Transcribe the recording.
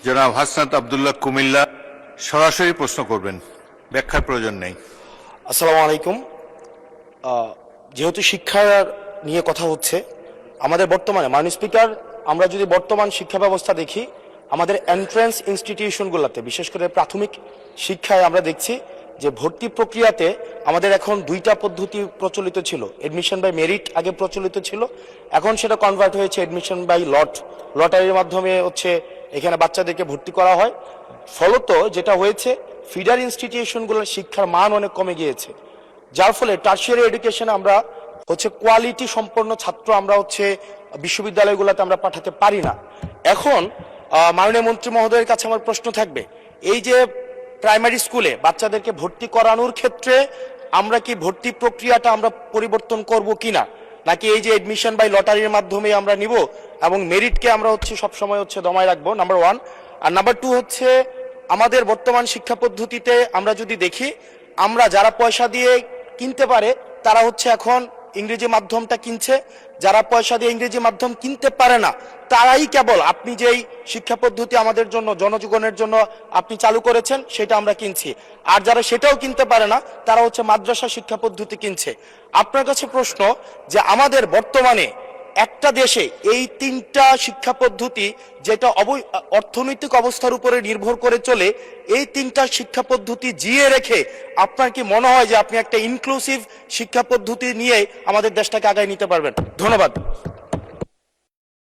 জনাব হাসনাত আব্দুল্লাহ কুমিল্লা সরাসরি প্রশ্ন করবেন, ব্যাখ্যার প্রয়োজন নেই। আসসালামু আলাইকুম। যেহেতু শিক্ষা নিয়ে কথা হচ্ছে, আমাদের বর্তমানে মাননীয় স্পিকার, আমরা যদি বর্তমান শিক্ষা ব্যবস্থা দেখি, আমাদের এন্ট্রান্স ইনস্টিটিউশনগুলোতে বিশেষ করে প্রাথমিক শিক্ষায় আমরা দেখছি যে ভর্তি প্রক্রিয়াতে আমাদের এখন দুইটা পদ্ধতি প্রচলিত ছিল। এডমিশন বাই মেরিট আগে প্রচলিত ছিল, এখন সেটা কনভার্ট হয়েছে এডমিশন বাই লটারির মাধ্যমে হচ্ছে এখানে বাচ্চাদেরকে ভর্তি করা হয়। ফলত যেটা হয়েছে, ফিডার ইনস্টিটিউশনগুলোর শিক্ষার মান অনেক কমে গিয়েছে, যার ফলে টার্সিয়ারি এডুকেশনে আমরা হচ্ছে কোয়ালিটি সম্পন্ন ছাত্র আমরা হচ্ছে বিশ্ববিদ্যালয়গুলোতে আমরা পাঠাতে পারি না। এখন মাননীয় মন্ত্রী মহোদয়ের কাছে আমার প্রশ্ন থাকবে, এই যে প্রাইমারি স্কুলে বাচ্চাদেরকে ভর্তি করানোর ক্ষেত্রে আমরা কি ভর্তি প্রক্রিয়াটা আমরা পরিবর্তন করব কিনা, নাকি এই যে এডমিশন বাই লটারির মাধ্যমে আমরা নিব এবং মেরিটকে আমরা হচ্ছে সবসময় হচ্ছে দমায় রাখবো, নাম্বার ওয়ান। আর নাম্বার টু হচ্ছে, আমাদের বর্তমান শিক্ষা পদ্ধতিতে আমরা যদি দেখি, আমরা যারা পয়সা দিয়ে কিনতে পারে তারা হচ্ছে এখন ইংরেজি মাধ্যমটা কিনছে, যারা পয়সা দিয়ে ইংরেজি মাধ্যম কিনতে পারে না তারাই কেবল আপনি যেই শিক্ষা পদ্ধতি আমাদের জন্য জনজীবনের জন্য আপনি চালু করেছেন সেটা আমরা কিনছি, আর যারা সেটাও কিনতে পারে না তারা হচ্ছে মাদ্রাসা শিক্ষা পদ্ধতি কিনছে। আপনার কাছে প্রশ্ন যে আমাদের বর্তমানে একটা দেশে এই তিনটা শিক্ষা পদ্ধতি যেটা অর্থনৈতিক অবস্থার উপরে নির্ভর করে চলে, এই তিনটা শিক্ষা পদ্ধতি জিয়ে রেখে আপনার কি মনে হয় যে আপনি একটা ইনক্লুসিভ শিক্ষা পদ্ধতি নিয়ে আমাদের দেশটাকে আগায় নিতে পারবেন? ধন্যবাদ।